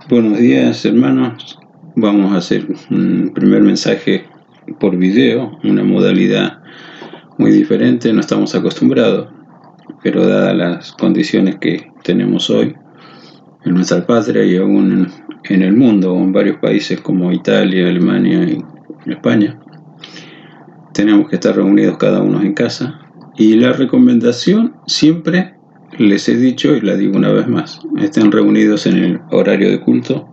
Buenos días, hermanos. Vamos a hacer un primer mensaje por video, una modalidad muy diferente, no estamos acostumbrados, pero dadas las condiciones que tenemos hoy en nuestra patria y aún en el mundo, en varios países como Italia, Alemania y España, tenemos que estar reunidos cada uno en casa. Y la recomendación siempre les he dicho, y la digo una vez más, estén reunidos en el horario de culto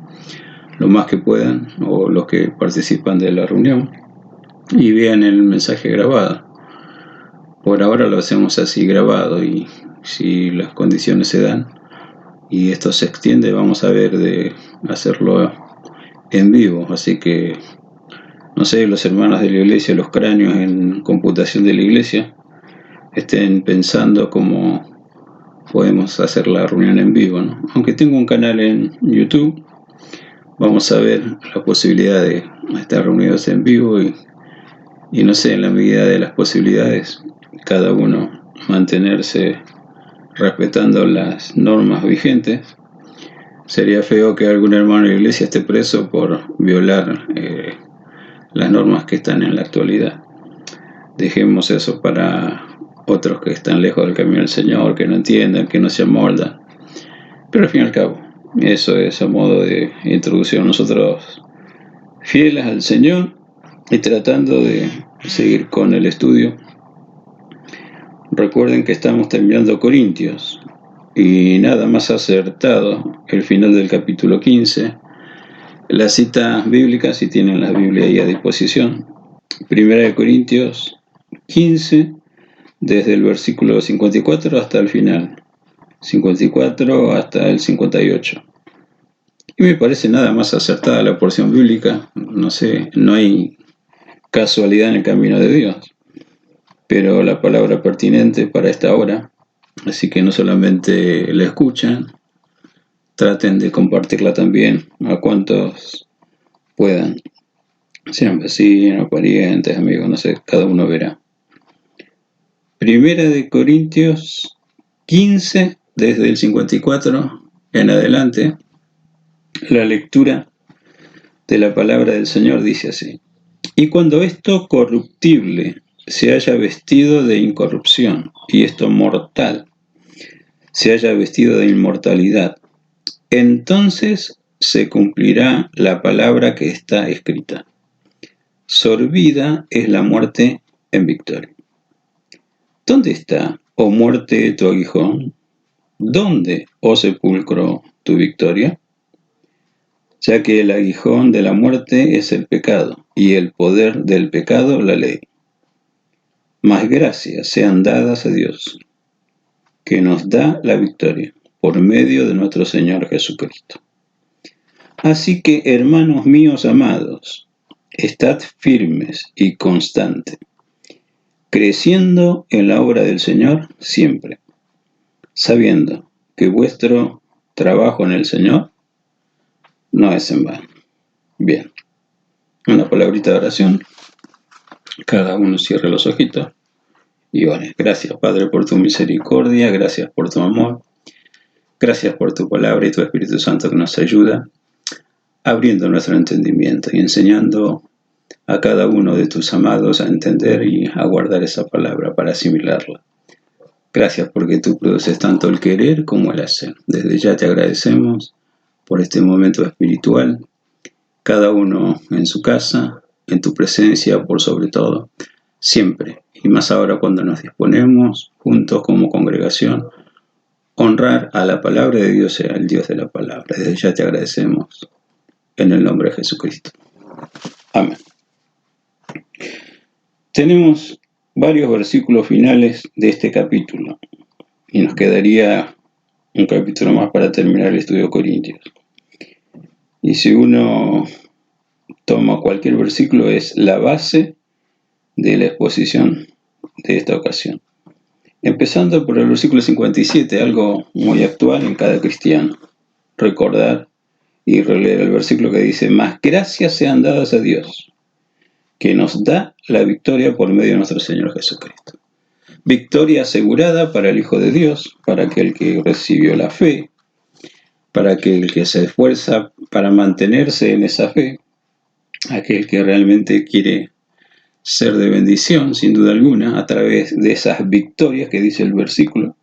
lo más que puedan, o los que participan de la reunión, y vean el mensaje grabado. Por ahora lo hacemos así grabado, y si las condiciones se dan y esto se extiende, vamos a ver de hacerlo en vivo. Así que, no sé, los hermanos de la iglesia, los cráneos en computación de la iglesia, estén pensando cómo podemos hacer la reunión en vivo, ¿no? Aunque tengo un canal en YouTube, vamos a ver la posibilidad de estar reunidos en vivo y no sé, en la medida de las posibilidades, cada uno mantenerse respetando las normas vigentes. Sería feo que algún hermano de la iglesia esté preso por violar las normas que están en la actualidad. Dejemos eso para otros que están lejos del camino del Señor, que no entiendan, que no se amoldan. Pero al fin y al cabo, eso es a modo de introducción. Nosotros, fieles al Señor y tratando de seguir con el estudio. Recuerden que estamos terminando Corintios y nada más acertado el final del capítulo 15. La cita bíblica, si tienen la Biblia ahí a disposición, 1 Corintios 15, desde el versículo 54 hasta el final, 54 hasta el 58. Y me parece nada más acertada la porción bíblica. No sé, no hay casualidad en el camino de Dios, pero la palabra pertinente para esta hora. Así que no solamente la escuchan, traten de compartirla también a cuantos puedan, sean vecinos, parientes, amigos, no sé, cada uno verá. Primera de Corintios 15, desde el 54 en adelante, la lectura de la palabra del Señor dice así: y cuando esto corruptible se haya vestido de incorrupción, y esto mortal se haya vestido de inmortalidad, entonces se cumplirá la palabra que está escrita: sorbida es la muerte en victoria. ¿Dónde está, oh muerte, tu aguijón? ¿Dónde, oh sepulcro, tu victoria? Ya que el aguijón de la muerte es el pecado, y el poder del pecado la ley. Mas gracias sean dadas a Dios, que nos da la victoria por medio de nuestro Señor Jesucristo. Así que, hermanos míos amados, estad firmes y constantes, creciendo en la obra del Señor siempre, sabiendo que vuestro trabajo en el Señor no es en vano. Bien, una palabrita de oración. Cada uno cierre los ojitos y ore. Gracias, Padre, por tu misericordia, gracias por tu amor, gracias por tu palabra y tu Espíritu Santo que nos ayuda, abriendo nuestro entendimiento y enseñando a cada uno de tus amados a entender y a guardar esa palabra para asimilarla. Gracias porque tú produces tanto el querer como el hacer. Desde ya te agradecemos por este momento espiritual, cada uno en su casa, en tu presencia por sobre todo, siempre, y más ahora cuando nos disponemos juntos como congregación, honrar a la palabra de Dios y al Dios de la palabra. Desde ya te agradecemos en el nombre de Jesucristo. Amén. Tenemos varios versículos finales de este capítulo y nos quedaría un capítulo más para terminar el estudio de Corintios. Y si uno toma cualquier versículo, es la base de la exposición de esta ocasión. Empezando por el versículo 57, algo muy actual en cada cristiano. Recordar y releer el versículo que dice: mas gracias sean dadas a Dios, que nos da la victoria por medio de nuestro Señor Jesucristo. Victoria asegurada para el Hijo de Dios, para aquel que recibió la fe, para aquel que se esfuerza para mantenerse en esa fe, aquel que realmente quiere ser de bendición, sin duda alguna, a través de esas victorias que dice el versículo,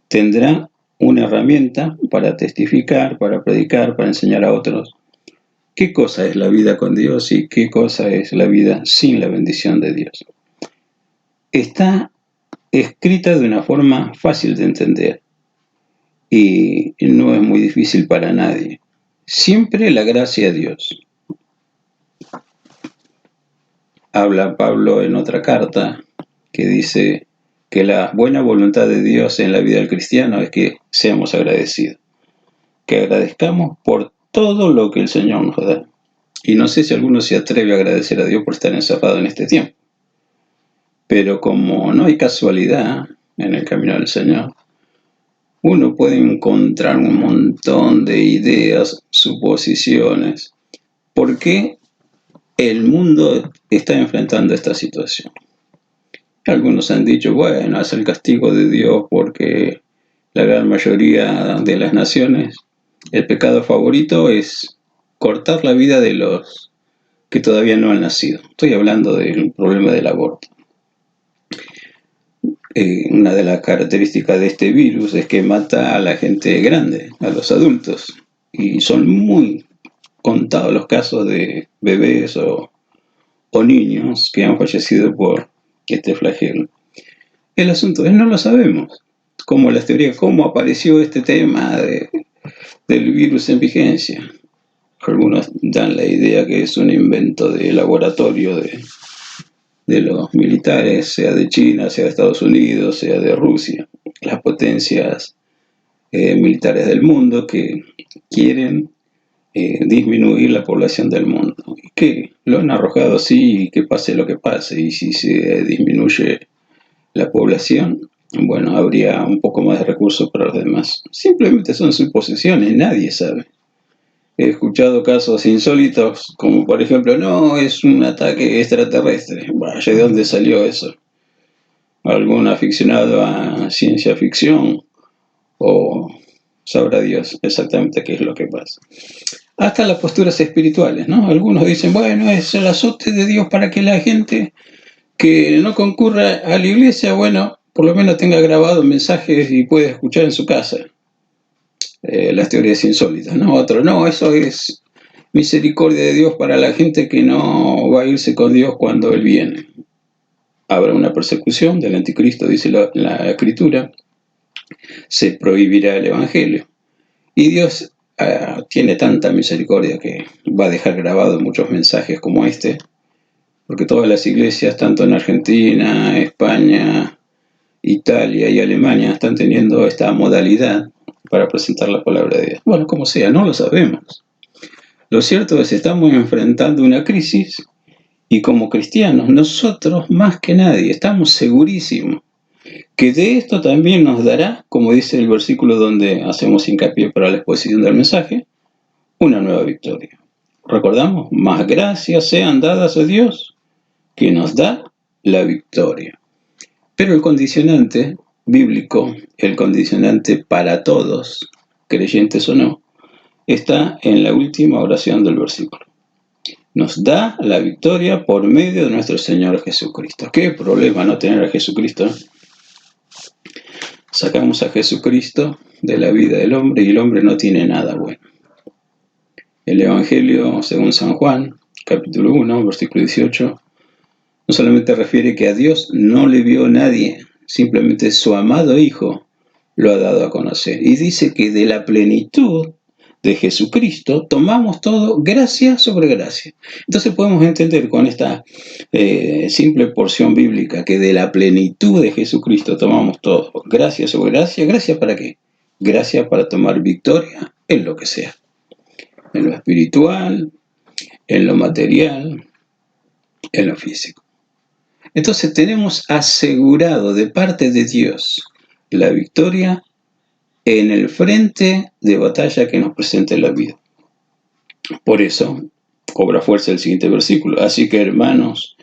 tendrá una herramienta para testificar, para predicar, para enseñar a otros qué cosa es la vida con Dios y qué cosa es la vida sin la bendición de Dios. Está escrita de una forma fácil de entender y no es muy difícil para nadie. Siempre la gracia de Dios. Habla Pablo en otra carta que dice que la buena voluntad de Dios en la vida del cristiano es que seamos agradecidos, que agradezcamos por todo lo que el Señor nos da. Y no sé si alguno se atreve a agradecer a Dios por estar encerrado en este tiempo. Pero como no hay casualidad en el camino del Señor, uno puede encontrar un montón de ideas, suposiciones. ¿Por qué el mundo está enfrentando esta situación? Algunos han dicho, bueno, es el castigo de Dios porque la gran mayoría de las naciones, el pecado favorito es cortar la vida de los que todavía no han nacido. Estoy hablando del problema del aborto. Una de las características de este virus es que mata a la gente grande, a los adultos, y son muy contados los casos de bebés o niños que han fallecido por este flagelo. El asunto es no lo sabemos, como las teorías, cómo apareció este tema del virus en vigencia. Algunos dan la idea que es un invento de laboratorio de los militares, sea de China, sea de Estados Unidos, sea de Rusia, las potencias militares del mundo que quieren disminuir la población del mundo. Y que lo han arrojado así y que pase lo que pase. Y si se disminuye la población, bueno, habría un poco más de recursos para los demás. Simplemente son suposiciones, nadie sabe. He escuchado casos insólitos, como por ejemplo, no, es un ataque extraterrestre. Vaya, ¿de dónde salió eso? ¿Algún aficionado a ciencia ficción? ¿O sabrá Dios exactamente qué es lo que pasa? Hasta las posturas espirituales, ¿no? Algunos dicen, bueno, es el azote de Dios para que la gente que no concurra a la iglesia, bueno, por lo menos tenga grabado mensajes y pueda escuchar en su casa. Las teorías insólitas, ¿no? Otro, no, eso es misericordia de Dios para la gente que no va a irse con Dios cuando Él viene. Habrá una persecución del anticristo, dice la Escritura. Se prohibirá el Evangelio. Y Dios tiene tanta misericordia que va a dejar grabados muchos mensajes como este, porque todas las iglesias, tanto en Argentina, España, Italia y Alemania, están teniendo esta modalidad para presentar la palabra de Dios. Bueno, como sea, no lo sabemos. Lo cierto es que estamos enfrentando una crisis y como cristianos, nosotros más que nadie estamos segurísimos que de esto también nos dará, como dice el versículo donde hacemos hincapié para la exposición del mensaje, una nueva victoria. Recordamos, más gracias sean dadas a Dios que nos da la victoria. Pero el condicionante bíblico, el condicionante para todos, creyentes o no, está en la última oración del versículo. Nos da la victoria por medio de nuestro Señor Jesucristo. ¿Qué problema no tener a Jesucristo? Sacamos a Jesucristo de la vida del hombre y el hombre no tiene nada bueno. El Evangelio, según San Juan, capítulo 1, versículo 18, no solamente refiere que a Dios no le vio nadie, simplemente su amado Hijo lo ha dado a conocer. Y dice que de la plenitud de Jesucristo tomamos todo gracia sobre gracia. Entonces podemos entender con esta simple porción bíblica que de la plenitud de Jesucristo tomamos todo gracia sobre gracia. ¿Gracia para qué? Gracia para tomar victoria en lo que sea. En lo espiritual, en lo material, en lo físico. Entonces tenemos asegurado de parte de Dios la victoria en el frente de batalla que nos presenta la vida. Por eso cobra fuerza el siguiente versículo. Así que, hermanos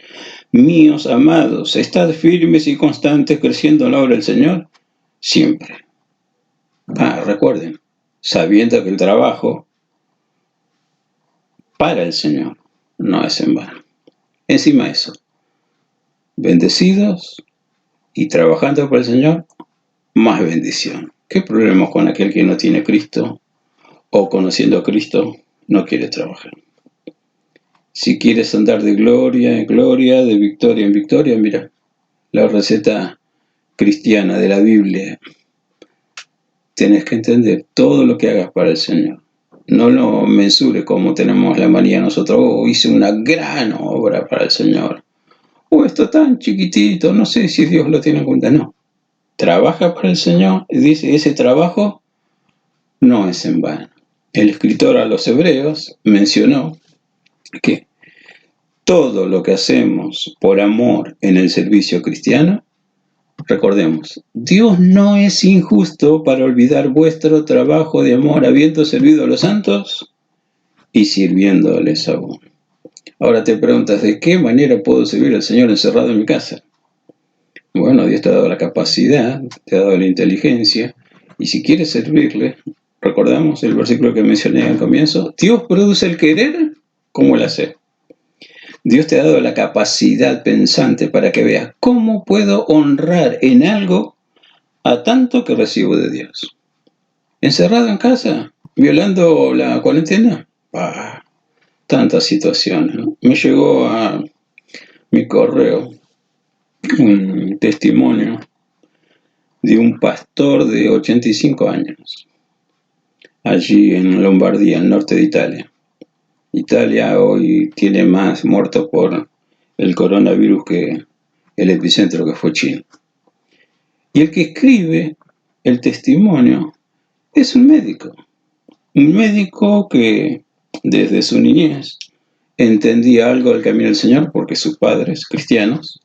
míos amados, estad firmes y constantes creciendo en la obra del Señor siempre. Recuerden, sabiendo que el trabajo para el Señor no es en vano. Encima de eso, bendecidos y trabajando para el Señor, más bendición. ¿Qué problema con aquel que no tiene Cristo o conociendo a Cristo no quiere trabajar? Si quieres andar de gloria en gloria, de victoria en victoria, mira, la receta cristiana de la Biblia. Tenés que entender todo lo que hagas para el Señor. No lo mensure como tenemos la manía nosotros. Hice una gran obra para el Señor. Esto tan chiquitito, no sé si Dios lo tiene en cuenta. No. Trabaja para el Señor y dice, ese trabajo no es en vano. El escritor a los Hebreos mencionó que todo lo que hacemos por amor en el servicio cristiano, recordemos, Dios no es injusto para olvidar vuestro trabajo de amor habiendo servido a los santos y sirviéndoles aún. Ahora te preguntas, ¿de qué manera puedo servir al Señor encerrado en mi casa? Bueno, Dios te ha dado la capacidad, te ha dado la inteligencia, y si quieres servirle, recordamos el versículo que mencioné al comienzo, Dios produce el querer como el hacer. Dios te ha dado la capacidad pensante para que veas cómo puedo honrar en algo a tanto que recibo de Dios. ¿Encerrado en casa? ¿Violando la cuarentena? Tantas situaciones, ¿no? Me llegó a mi correo un testimonio de un pastor de 85 años, allí en Lombardía, al norte de Italia. Italia hoy tiene más muertos por el coronavirus que el epicentro que fue China. Y el que escribe el testimonio es un médico que desde su niñez entendía algo del camino del Señor porque sus padres cristianos,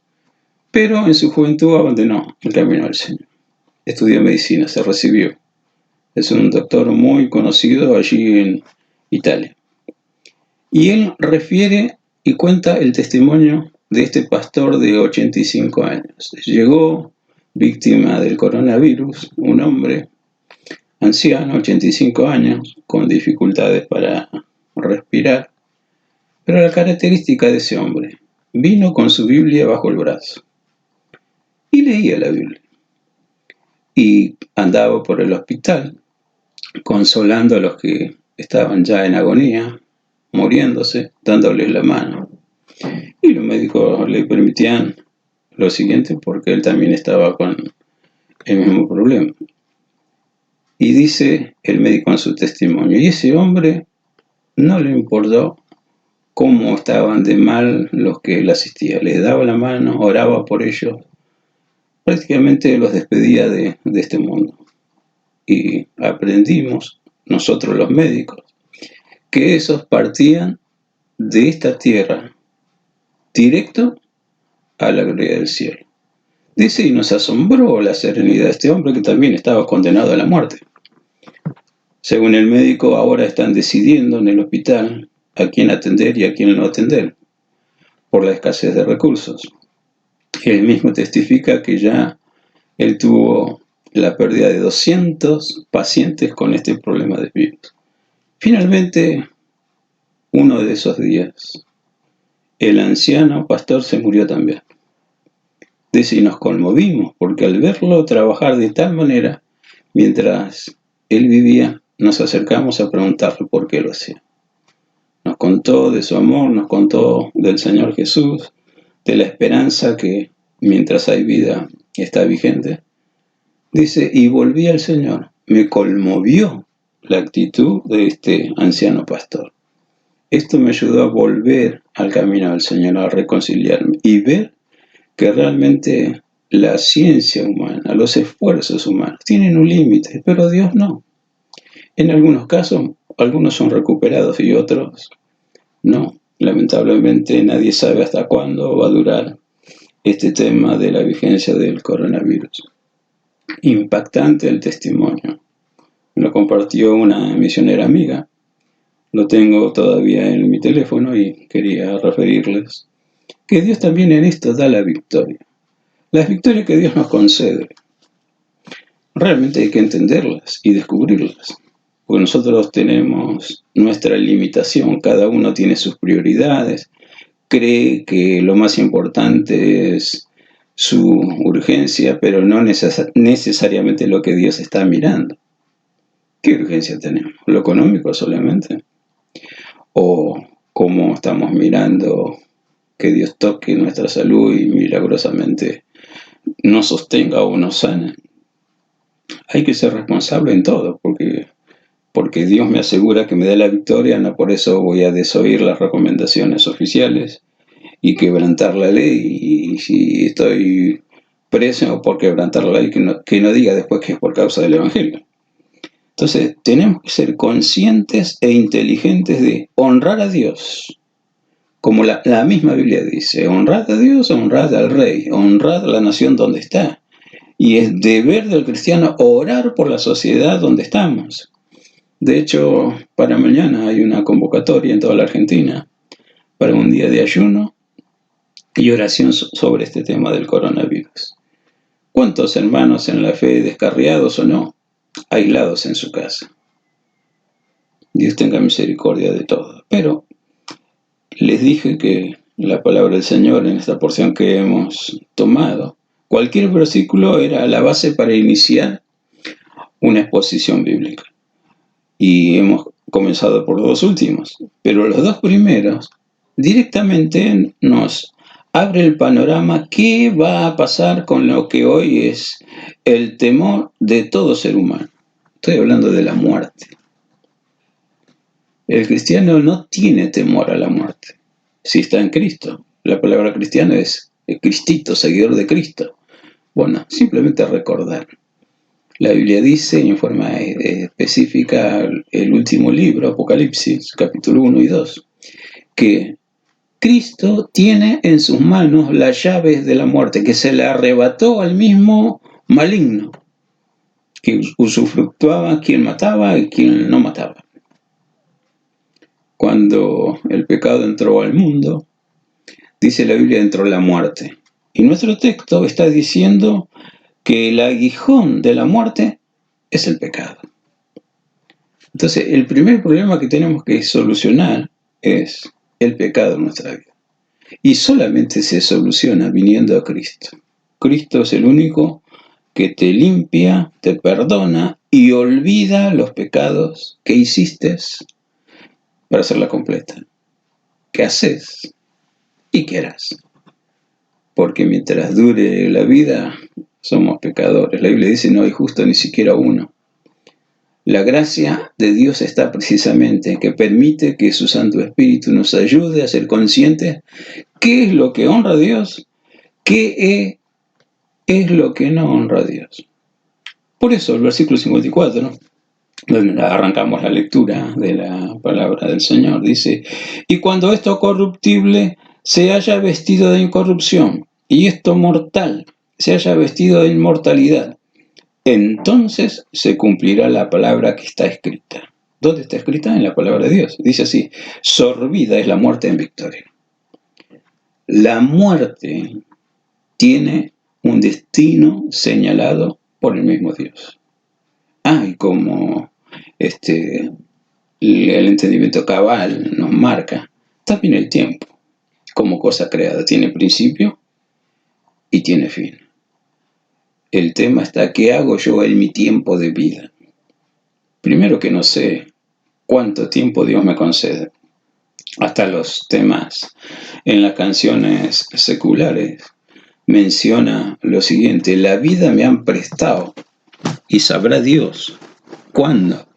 pero en su juventud abandonó el camino del Señor. Estudió medicina, se recibió. Es un doctor muy conocido allí en Italia. Y él refiere y cuenta el testimonio de este pastor de 85 años. Llegó víctima del coronavirus, un hombre anciano, 85 años, con dificultades para respirar. Pero la característica de ese hombre, vino con su Biblia bajo el brazo y leía la Biblia. Y andaba por el hospital consolando a los que estaban ya en agonía, muriéndose, dándoles la mano. Y los médicos le permitían lo siguiente porque él también estaba con el mismo problema. Y dice el médico en su testimonio, y ese hombre no le importó cómo estaban de mal los que él asistía. Les daba la mano, oraba por ellos, prácticamente los despedía de este mundo. Y aprendimos, nosotros los médicos, que esos partían de esta tierra directo a la gloria del cielo. Dice, y nos asombró la serenidad de este hombre que también estaba condenado a la muerte. Según el médico, ahora están decidiendo en el hospital a quién atender y a quién no atender, por la escasez de recursos. Él mismo testifica que ya él tuvo la pérdida de 200 pacientes con este problema de virus. Finalmente, uno de esos días, el anciano pastor se murió también. Dice, y nos conmovimos, porque al verlo trabajar de tal manera, mientras él vivía, nos acercamos a preguntarle por qué lo hacía. Nos contó de su amor, nos contó del Señor Jesús, de la esperanza que mientras hay vida está vigente. Dice, y volví al Señor. Me conmovió la actitud de este anciano pastor. Esto me ayudó a volver al camino del Señor, a reconciliarme y ver que realmente la ciencia humana, los esfuerzos humanos tienen un límite, pero Dios no. En algunos casos, algunos son recuperados y otros no. Lamentablemente nadie sabe hasta cuándo va a durar este tema de la vigencia del coronavirus. Impactante el testimonio. Lo compartió una misionera amiga. Lo tengo todavía en mi teléfono y quería referirles que Dios también en esto da la victoria. Las victorias que Dios nos concede, realmente hay que entenderlas y descubrirlas. porque nosotros tenemos nuestra limitación, cada uno tiene sus prioridades, cree que lo más importante es su urgencia, pero no necesariamente lo que Dios está mirando. ¿Qué urgencia tenemos? ¿Lo económico solamente? ¿O cómo estamos mirando que Dios toque nuestra salud y milagrosamente nos sostenga o nos sane? Hay que ser responsable en todo, porque Dios me asegura que me da la victoria, no por eso voy a desoír las recomendaciones oficiales y quebrantar la ley. Y si estoy preso por quebrantar la ley, que no diga después que es por causa del Evangelio. Entonces, tenemos que ser conscientes e inteligentes de honrar a Dios. Como la misma Biblia dice, honrad a Dios, honrad al rey, honrad a la nación donde está. Y es deber del cristiano orar por la sociedad donde estamos. De hecho, para mañana hay una convocatoria en toda la Argentina para un día de ayuno y oración sobre este tema del coronavirus. ¿Cuántos hermanos en la fe descarriados o no, aislados en su casa? Dios tenga misericordia de todos. Pero les dije que la palabra del Señor en esta porción que hemos tomado, cualquier versículo era la base para iniciar una exposición bíblica. Y hemos comenzado por los dos últimos, pero los dos primeros directamente nos abre el panorama qué va a pasar con lo que hoy es el temor de todo ser humano. Estoy hablando de la muerte. El cristiano no tiene temor a la muerte si está en Cristo. La palabra cristiano es Cristito, seguidor de Cristo. Bueno, simplemente recordar. La Biblia dice en forma específica, el último libro, Apocalipsis, capítulo 1 y 2, que Cristo tiene en sus manos las llaves de la muerte, que se le arrebató al mismo maligno, que usufructuaba quien mataba y quien no mataba. Cuando el pecado entró al mundo, dice la Biblia, entró la muerte. Y nuestro texto está diciendo que el aguijón de la muerte es el pecado. Entonces, el primer problema que tenemos que solucionar es el pecado en nuestra vida. Y solamente se soluciona viniendo a Cristo. Cristo es el único que te limpia, te perdona y olvida los pecados que hiciste para hacerla completa. ¿Qué haces? Y qué harás. Porque mientras dure la vida, somos pecadores. La Biblia dice, no hay justo ni siquiera uno. La gracia de Dios está precisamente que permite que su Santo Espíritu nos ayude a ser conscientes qué es lo que honra a Dios, qué es lo que no honra a Dios. Por eso el versículo 54, donde arrancamos la lectura de la palabra del Señor, dice, y cuando esto corruptible se haya vestido de incorrupción, y esto mortal se haya vestido de inmortalidad, entonces se cumplirá la palabra que está escrita. ¿Dónde está escrita? En la palabra de Dios. Dice así, sorbida es la muerte en victoria. La muerte tiene un destino señalado por el mismo Dios. Y como el entendimiento cabal nos marca, también el tiempo, como cosa creada, tiene principio y tiene fin. El tema está, ¿qué hago yo en mi tiempo de vida? Primero que no sé cuánto tiempo Dios me concede. Hasta los temas en las canciones seculares menciona lo siguiente, la vida me han prestado y sabrá Dios cuándo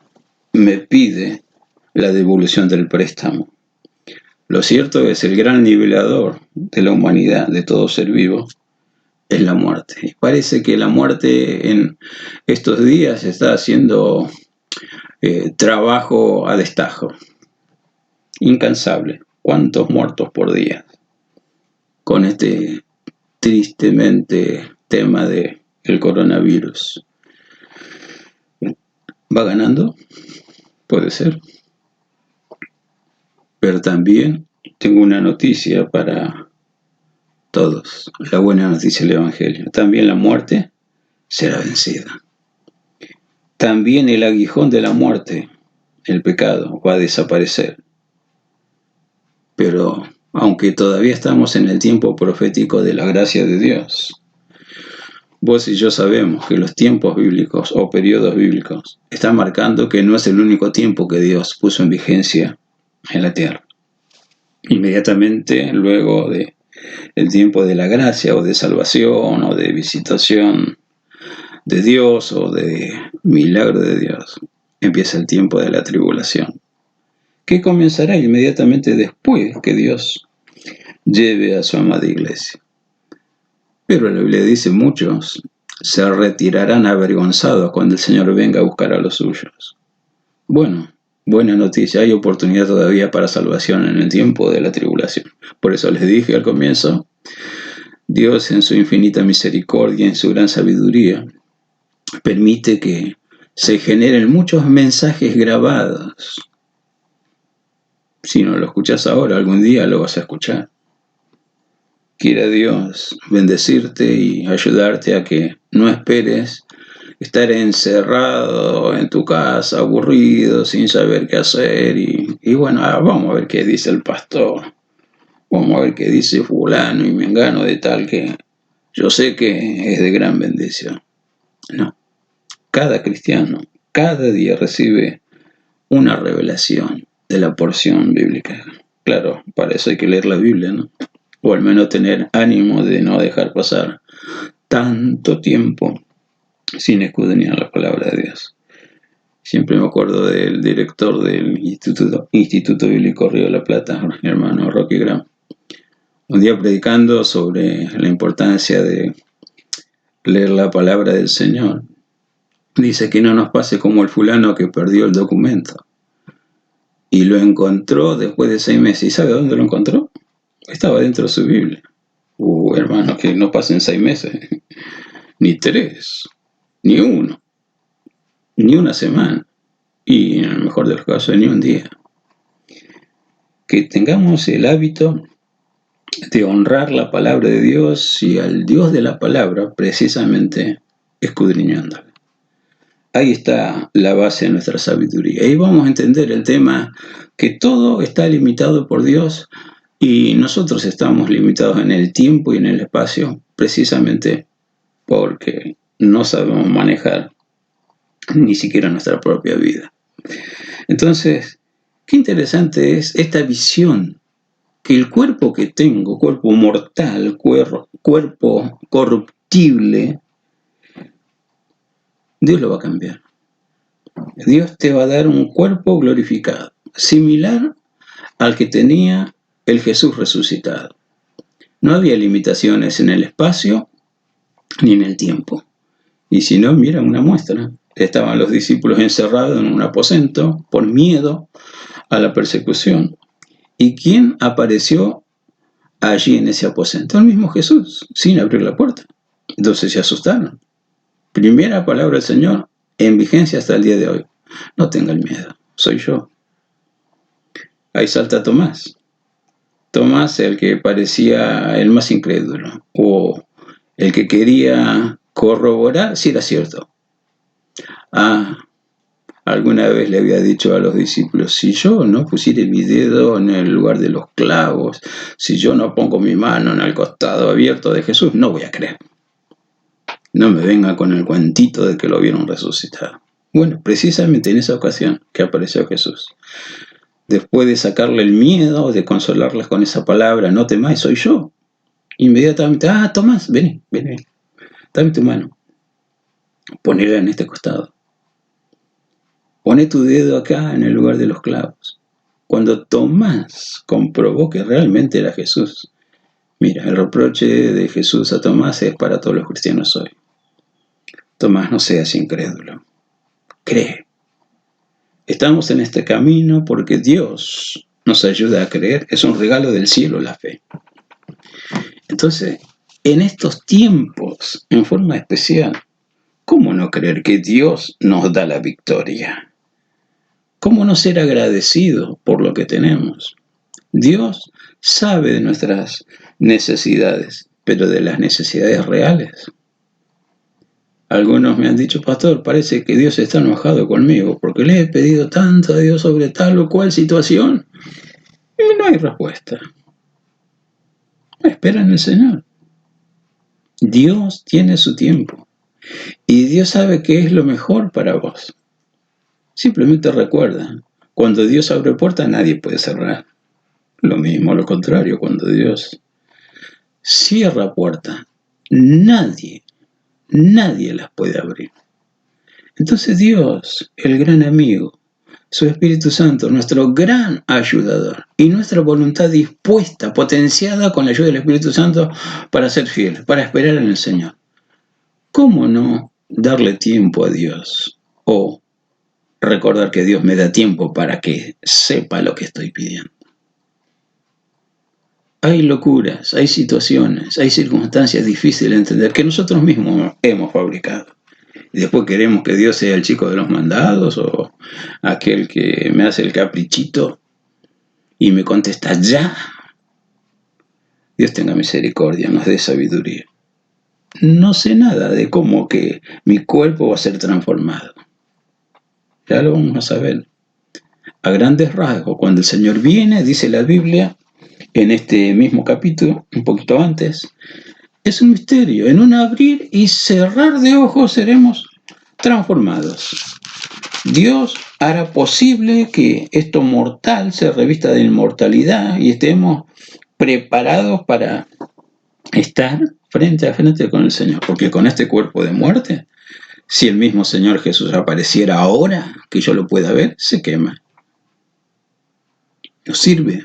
me pide la devolución del préstamo. Lo cierto es el gran nivelador de la humanidad, de todo ser vivo, es la muerte. Y parece que la muerte en estos días está haciendo trabajo a destajo, incansable. ¿Cuántos muertos por día? Con este tristemente tema del coronavirus. ¿Va ganando? Puede ser. Pero también tengo una noticia para todos. La buena noticia del Evangelio. También la muerte será vencida. También el aguijón de la muerte el pecado va a desaparecer. Pero aunque todavía estamos en el tiempo profético de la gracia de Dios, vos y yo sabemos que los tiempos bíblicos o periodos bíblicos están marcando que no es el único tiempo que Dios puso en vigencia en la tierra. Inmediatamente luego de el tiempo de la gracia o de salvación o de visitación de Dios o de milagro de Dios, empieza el tiempo de la tribulación, que comenzará inmediatamente después que Dios lleve a su amada iglesia. Pero la Biblia dice: muchos se retirarán avergonzados cuando el Señor venga a buscar a los suyos. Bueno, buena noticia, hay oportunidad todavía para salvación en el tiempo de la tribulación. Por eso les dije al comienzo, Dios en su infinita misericordia, en su gran sabiduría, permite que se generen muchos mensajes grabados. Si no lo escuchas ahora, algún día lo vas a escuchar. Quiera Dios bendecirte y ayudarte a que no esperes estar encerrado en tu casa, aburrido, sin saber qué hacer. Y bueno, vamos a ver qué dice el pastor. Vamos a ver qué dice fulano y mengano de tal que yo sé que es de gran bendición. No. Cada cristiano, cada día recibe una revelación de la porción bíblica. Claro, para eso hay que leer la Biblia, ¿no? O al menos tener ánimo de no dejar pasar tanto tiempo sin escudriñar la palabra de Dios. Siempre me acuerdo del director del Instituto Bíblico Río de la Plata, mi hermano Rocky Graham, un día predicando sobre la importancia de leer la palabra del Señor. Dice que no nos pase como el fulano que perdió el documento y lo encontró después de 6 meses. ¿Y sabe dónde lo encontró? Estaba dentro de su Biblia. Hermano, que no pasen 6 meses, ni 3, ni 1, ni una semana, y en el mejor de los casos, ni un día. Que tengamos el hábito de honrar la palabra de Dios y al Dios de la palabra, precisamente escudriñándola. Ahí está la base de nuestra sabiduría. Ahí vamos a entender el tema que todo está limitado por Dios y nosotros estamos limitados en el tiempo y en el espacio precisamente porque no sabemos manejar ni siquiera nuestra propia vida. Entonces, qué interesante es esta visión que el cuerpo que tengo, cuerpo mortal, cuerpo corruptible, Dios lo va a cambiar. Dios te va a dar un cuerpo glorificado, similar al que tenía el Jesús resucitado. No había limitaciones en el espacio ni en el tiempo. Y si no, mira una muestra. Estaban los discípulos encerrados en un aposento por miedo a la persecución. ¿Y quién apareció allí en ese aposento? El mismo Jesús, sin abrir la puerta. Entonces se asustaron. Primera palabra del Señor en vigencia hasta el día de hoy. No tengan miedo, soy yo. Ahí salta Tomás. Tomás, el que parecía el más incrédulo, o el que quería corroborar si era cierto. Alguna vez le había dicho a los discípulos: si yo no pusiera mi dedo en el lugar de los clavos, si yo no pongo mi mano en el costado abierto de Jesús, no voy a creer. No me venga con el cuentito de que lo vieron resucitado. Bueno, precisamente en esa ocasión que apareció Jesús, después de sacarle el miedo, de consolarlas con esa palabra, no temáis, soy yo, inmediatamente: Tomás, vení, dame tu mano, ponela en este costado, pone tu dedo acá en el lugar de los clavos. Cuando Tomás comprobó que realmente era Jesús, mira, el reproche de Jesús a Tomás es para todos los cristianos hoy: Tomás, no seas incrédulo, cree. Estamos en este camino porque Dios nos ayuda a creer. Es un regalo del cielo la fe. Entonces, en estos tiempos, en forma especial, ¿cómo no creer que Dios nos da la victoria? ¿Cómo no ser agradecido por lo que tenemos? Dios sabe de nuestras necesidades, pero de las necesidades reales Algunos me han dicho, pastor, parece que Dios está enojado conmigo porque le he pedido tanto a Dios sobre tal o cual situación y no hay respuesta. Espera en el Señor. Dios tiene su tiempo y Dios sabe qué es lo mejor para vos. Simplemente recuerda, cuando Dios abre puertas nadie puede cerrar. Lo mismo, lo contrario, cuando Dios cierra puertas, nadie las puede abrir. Entonces Dios, el gran amigo, su Espíritu Santo, nuestro gran ayudador, y nuestra voluntad dispuesta, potenciada con la ayuda del Espíritu Santo para ser fiel, para esperar en el Señor. ¿Cómo no darle tiempo a Dios? O recordar que Dios me da tiempo para que sepa lo que estoy pidiendo. Hay locuras, hay situaciones, hay circunstancias difíciles de entender que nosotros mismos hemos fabricado. Y después queremos que Dios sea el chico de los mandados o aquel que me hace el caprichito y me contesta ya. Dios tenga misericordia, nos dé sabiduría. No sé nada de cómo que mi cuerpo va a ser transformado. Ya lo vamos a saber. A grandes rasgos, cuando el Señor viene, dice la Biblia, en este mismo capítulo, un poquito antes, es un misterio. En un abrir y cerrar de ojos seremos transformados. Dios hará posible que esto mortal se revista de inmortalidad y estemos preparados para estar frente a frente con el Señor. Porque con este cuerpo de muerte, si el mismo Señor Jesús apareciera ahora, que yo lo pueda ver, se quema. No sirve.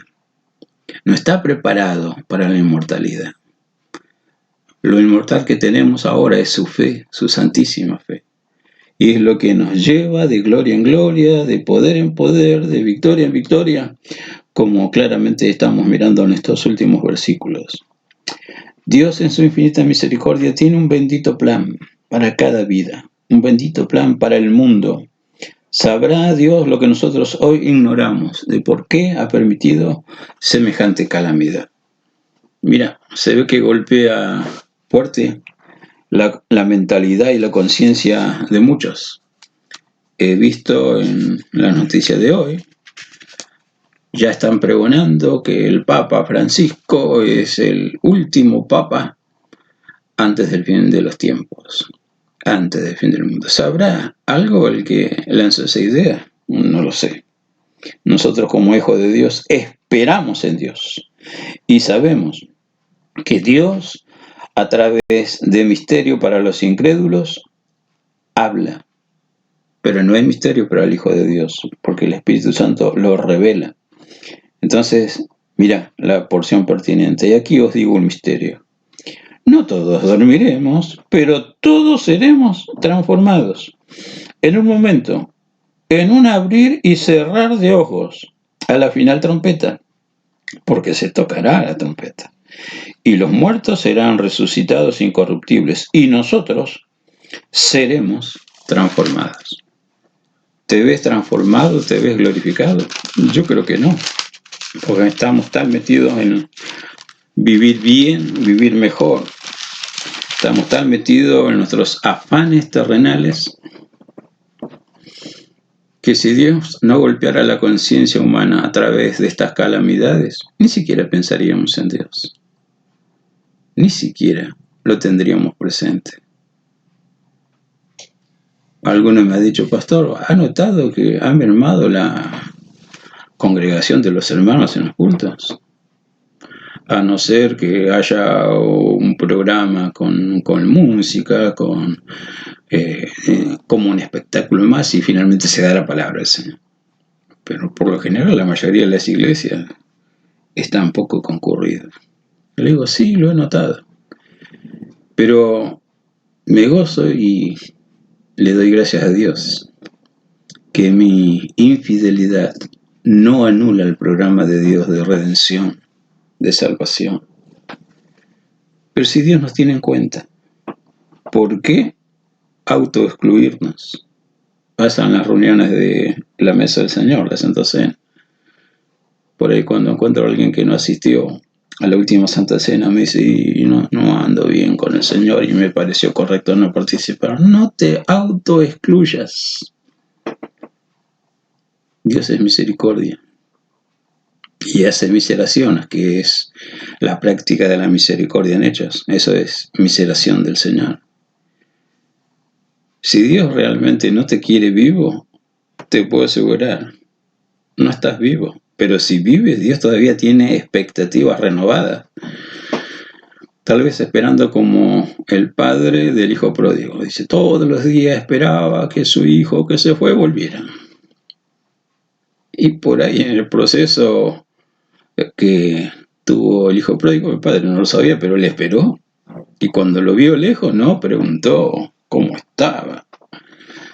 No está preparado para la inmortalidad. Lo inmortal que tenemos ahora es su fe, su santísima fe. Y es lo que nos lleva de gloria en gloria, de poder en poder, de victoria en victoria, como claramente estamos mirando en estos últimos versículos. Dios en su infinita misericordia tiene un bendito plan para cada vida, un bendito plan para el mundo. Sabrá Dios lo que nosotros hoy ignoramos, de por qué ha permitido semejante calamidad. Mira, se ve que golpea fuerte la mentalidad y la conciencia de muchos. He visto en la noticia de hoy, ya están pregonando que el Papa Francisco es el último Papa antes del fin de los tiempos, antes del fin del mundo. ¿Sabrá algo el que lanzó esa idea? No lo sé. Nosotros como hijos de Dios esperamos en Dios y sabemos que Dios, a través de misterio para los incrédulos, habla. Pero no hay misterio para el Hijo de Dios, porque el Espíritu Santo lo revela. Entonces, mira la porción pertinente. Y aquí os digo un misterio. No todos dormiremos, pero todos seremos transformados. En un momento, en un abrir y cerrar de ojos, a la final trompeta, porque se tocará la trompeta. Y los muertos serán resucitados incorruptibles, y nosotros seremos transformados. ¿Te ves transformado? ¿Te ves glorificado? Yo creo que no, porque estamos tan metidos en vivir bien, vivir mejor. Estamos tan metidos en nuestros afanes terrenales que si Dios no golpeara la conciencia humana a través de estas calamidades, ni siquiera pensaríamos en Dios. Ni siquiera lo tendríamos presente. Alguno me ha dicho, pastor, ¿ha notado que ha mermado la congregación de los hermanos en los cultos? A no ser que haya un programa con música, como un espectáculo más y finalmente se da la palabra al Señor. Pero por lo general la mayoría de las iglesias están poco concurridas. Le digo, sí, lo he notado. Pero me gozo y le doy gracias a Dios que mi infidelidad no anula el programa de Dios de redención, de salvación. Pero si Dios nos tiene en cuenta, ¿por qué autoexcluirnos? Pasan las reuniones de la mesa del Señor, la Santa Cena. Por ahí cuando encuentro a alguien que no asistió, a la última Santa Cena me dice, y no ando bien con el Señor y me pareció correcto no participar. No te autoexcluyas. Dios es misericordia y hace miseraciones, que es la práctica de la misericordia en hechos. Eso es miseración del Señor. Si Dios realmente no te quiere vivo, te puedo asegurar, no estás vivo. Pero si vives, Dios todavía tiene expectativas renovadas. Tal vez esperando como el padre del hijo pródigo. Dice, todos los días esperaba que su hijo que se fue volviera. Y por ahí en el proceso que tuvo el hijo pródigo, el padre no lo sabía, pero él esperó. Y cuando lo vio lejos, no preguntó cómo estaba.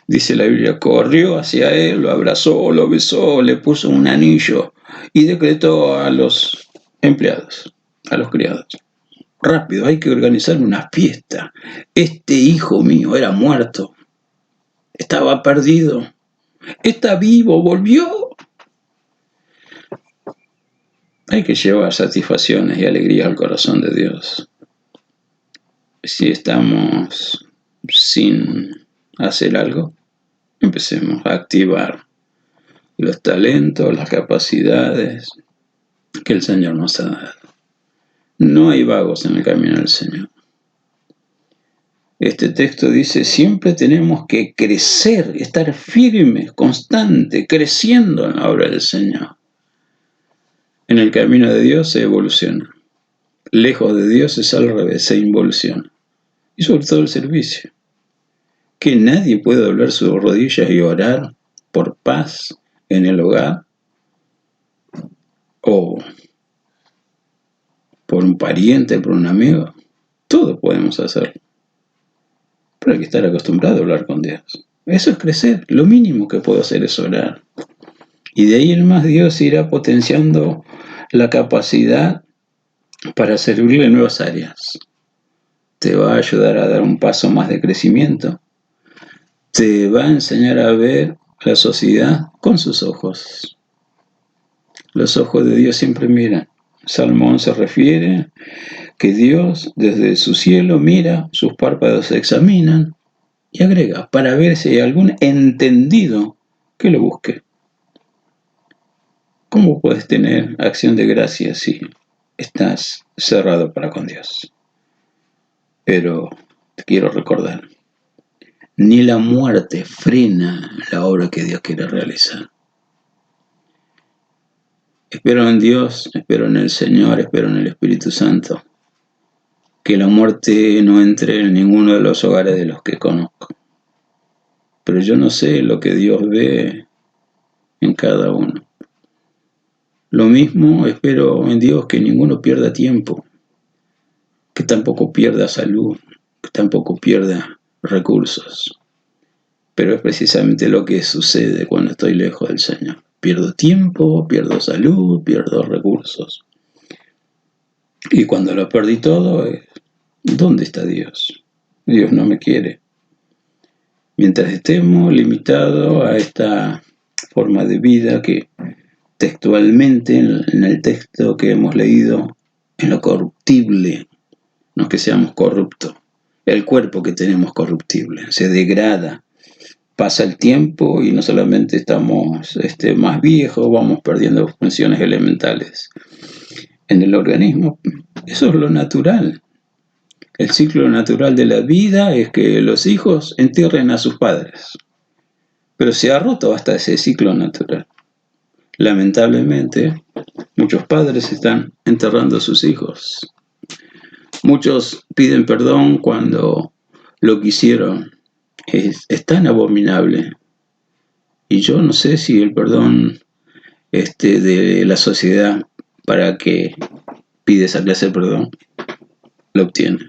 Dice la Biblia, corrió hacia él, lo abrazó, lo besó, le puso un anillo y decretó a los empleados, a los criados. Rápido, hay que organizar una fiesta. Este hijo mío era muerto. Estaba perdido. Está vivo, volvió. Hay que llevar satisfacciones y alegría al corazón de Dios. Si estamos sin hacer algo, empecemos a activar los talentos, las capacidades que el Señor nos ha dado. No hay vagos en el camino del Señor. Este texto dice, siempre tenemos que crecer, estar firmes, constantes, creciendo en la obra del Señor. En el camino de Dios se evoluciona. Lejos de Dios es al revés, se involuciona. Y sobre todo el servicio. Que nadie pueda doblar sus rodillas y orar por paz en el hogar o por un pariente, por un amigo. Todos podemos hacerlo. Pero hay que estar acostumbrado a hablar con Dios. Eso es crecer. Lo mínimo que puedo hacer es orar. Y de ahí en más Dios irá potenciando la capacidad para servirle en nuevas áreas. Te va a ayudar a dar un paso más de crecimiento. Te va a enseñar a ver la sociedad con sus ojos. Los ojos de Dios siempre miran. Salmo 11 refiere que Dios desde su cielo mira, sus párpados se examinan y agrega, para ver si hay algún entendido que lo busque. ¿Cómo puedes tener acción de gracias si estás cerrado para con Dios? Pero te quiero recordar, ni la muerte frena la obra que Dios quiere realizar. Espero en Dios, espero en el Señor, espero en el Espíritu Santo, que la muerte no entre en ninguno de los hogares de los que conozco. Pero yo no sé lo que Dios ve en cada uno. Lo mismo espero en Dios, que ninguno pierda tiempo, que tampoco pierda salud, que tampoco pierda recursos. Pero es precisamente lo que sucede cuando estoy lejos del Señor. Pierdo tiempo, pierdo salud, pierdo recursos. Y cuando lo perdí todo, ¿dónde está Dios? Dios no me quiere. Mientras estemos limitados a esta forma de vida que textualmente en el texto que hemos leído, en lo corruptible, no es que seamos corruptos, el cuerpo que tenemos corruptible, se degrada, pasa el tiempo y no solamente estamos más viejos, vamos perdiendo funciones elementales en el organismo. Eso es lo natural. El ciclo natural de la vida es que los hijos entierren a sus padres, pero se ha roto hasta ese ciclo natural. Lamentablemente, muchos padres están enterrando a sus hijos. Muchos piden perdón cuando lo que hicieron es tan abominable. Y yo no sé si el perdón de la sociedad, para que pide esa clase de perdón, lo obtiene.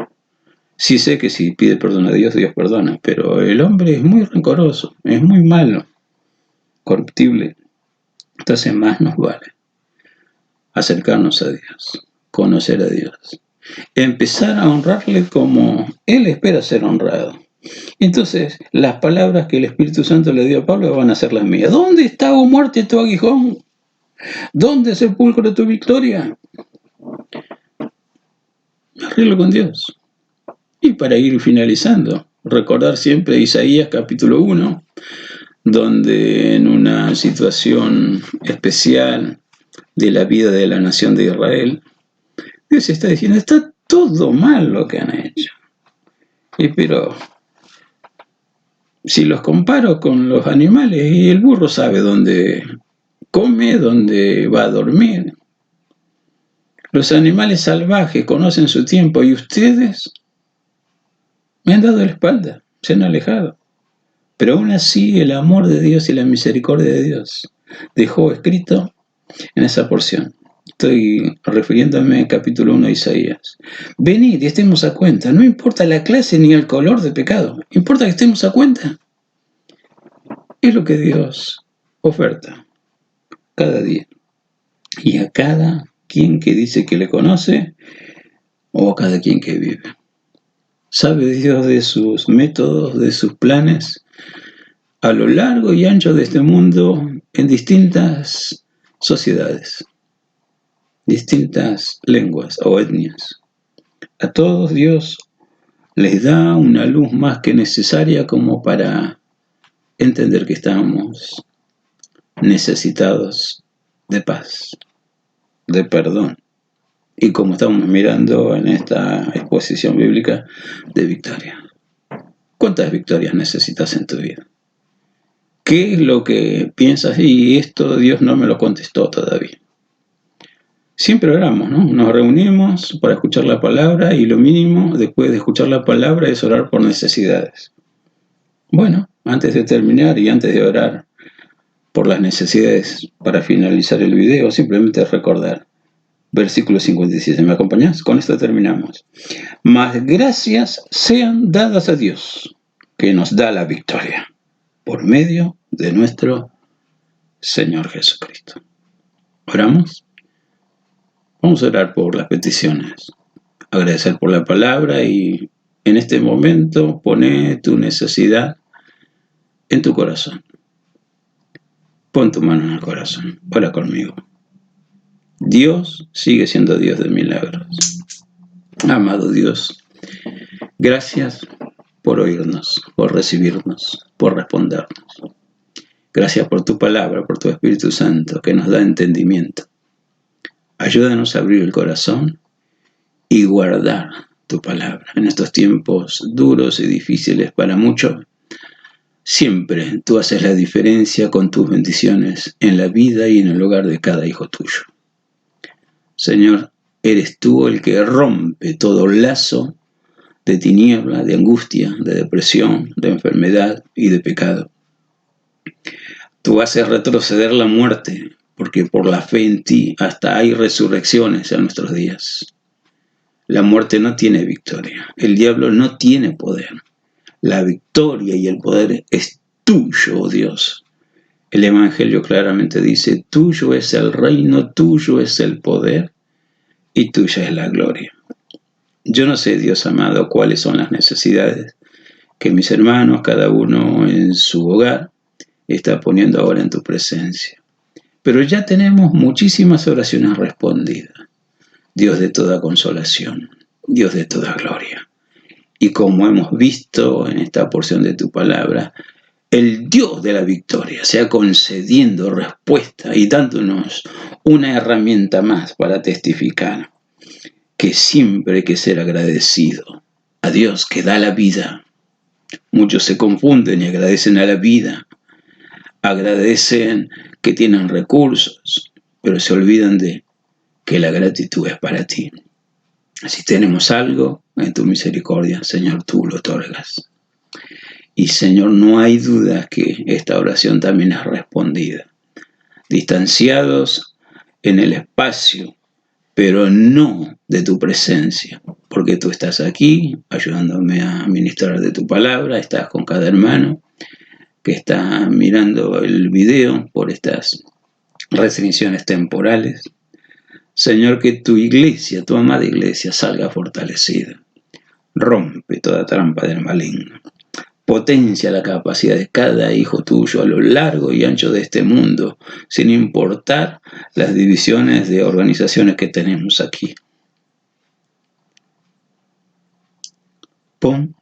Sí sé que si pide perdón a Dios, Dios perdona, pero el hombre es muy rencoroso, es muy malo, corruptible. Entonces más nos vale acercarnos a Dios, conocer a Dios, empezar a honrarle como Él espera ser honrado. Entonces, las palabras que el Espíritu Santo le dio a Pablo van a ser las mías. ¿Dónde está, oh muerte, tu aguijón? ¿Dónde sepulcro tu victoria? arreglo con Dios. Y para ir finalizando, recordar siempre Isaías capítulo 1, donde en una situación especial de la vida de la nación de Israel, Dios está diciendo, está todo mal lo que han hecho. Pero si los comparo con los animales, y el burro sabe dónde come, dónde va a dormir. Los animales salvajes conocen su tiempo y ustedes me han dado la espalda, se han alejado. Pero aún así el amor de Dios y la misericordia de Dios dejó escrito en esa porción. Estoy refiriéndome al capítulo 1 de Isaías. Venid y estemos a cuenta. No importa la clase ni el color de pecado. Importa que estemos a cuenta. Es lo que Dios oferta cada día. Y a cada quien que dice que le conoce o a cada quien que vive. Sabe Dios de sus métodos, de sus planes a lo largo y ancho de este mundo en distintas sociedades, distintas lenguas o etnias. A todos Dios les da una luz más que necesaria como para entender que estamos necesitados de paz, de perdón. Y como estamos mirando en esta exposición bíblica, de victoria. ¿Cuántas victorias necesitas en tu vida? ¿Qué es lo que piensas? Y esto Dios no me lo contestó todavía. Siempre oramos, ¿no? Nos reunimos para escuchar la palabra y lo mínimo después de escuchar la palabra es orar por necesidades. Bueno, antes de terminar y antes de orar por las necesidades para finalizar el video, simplemente recordar. Versículo 57, ¿me acompañás? Con esto terminamos. Mas gracias sean dadas a Dios, que nos da la victoria, por medio de nuestro Señor Jesucristo. ¿Oramos? Vamos a orar por las peticiones, agradecer por la palabra y en este momento poné tu necesidad en tu corazón. Pon tu mano en el corazón, ora conmigo. Dios sigue siendo Dios de milagros. Amado Dios, gracias por oírnos, por recibirnos, por respondernos. Gracias por tu palabra, por tu Espíritu Santo que nos da entendimiento. Ayúdanos a abrir el corazón y guardar tu palabra. En estos tiempos duros y difíciles para muchos, siempre tú haces la diferencia con tus bendiciones en la vida y en el hogar de cada hijo tuyo. Señor, eres tú el que rompe todo lazo de tiniebla, de angustia, de depresión, de enfermedad y de pecado. Tú haces retroceder la muerte, porque por la fe en ti hasta hay resurrecciones en nuestros días. La muerte no tiene victoria, el diablo no tiene poder. La victoria y el poder es tuyo, oh Dios. El Evangelio claramente dice, tuyo es el reino, tuyo es el poder y tuya es la gloria. Yo no sé, Dios amado, cuáles son las necesidades que mis hermanos, cada uno en su hogar, está poniendo ahora en tu presencia. Pero ya tenemos muchísimas oraciones respondidas. Dios de toda consolación, Dios de toda gloria. Y como hemos visto en esta porción de tu palabra, el Dios de la victoria sea concediendo respuesta y dándonos una herramienta más para testificar que siempre hay que ser agradecido a Dios que da la vida. Muchos se confunden y agradecen a la vida, agradecen que tienen recursos, pero se olvidan de que la gratitud es para ti. Si tenemos algo, en tu misericordia, Señor, tú lo otorgas. Y Señor, no hay duda que esta oración también es respondida. Distanciados en el espacio, pero no de tu presencia, porque tú estás aquí ayudándome a ministrar de tu palabra, estás con cada hermano que está mirando el video por estas restricciones temporales. Señor, que tu iglesia, tu amada iglesia, salga fortalecida. Rompe toda trampa del maligno. Potencia la capacidad de cada hijo tuyo a lo largo y ancho de este mundo, sin importar las divisiones de organizaciones que tenemos aquí. Pon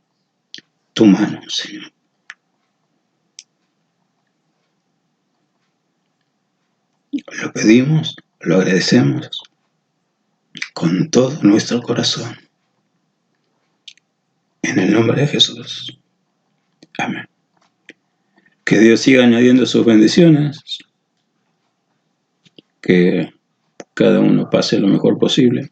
tu mano, Señor. Lo pedimos, lo agradecemos con todo nuestro corazón. En el nombre de Jesús. Amén. Que Dios siga añadiendo sus bendiciones. Que cada uno pase lo mejor posible.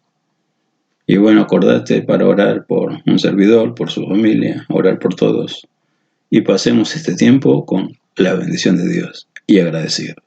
Y bueno, acordate para orar por un servidor, por su familia, orar por todos. Y pasemos este tiempo con la bendición de Dios y agradecidos.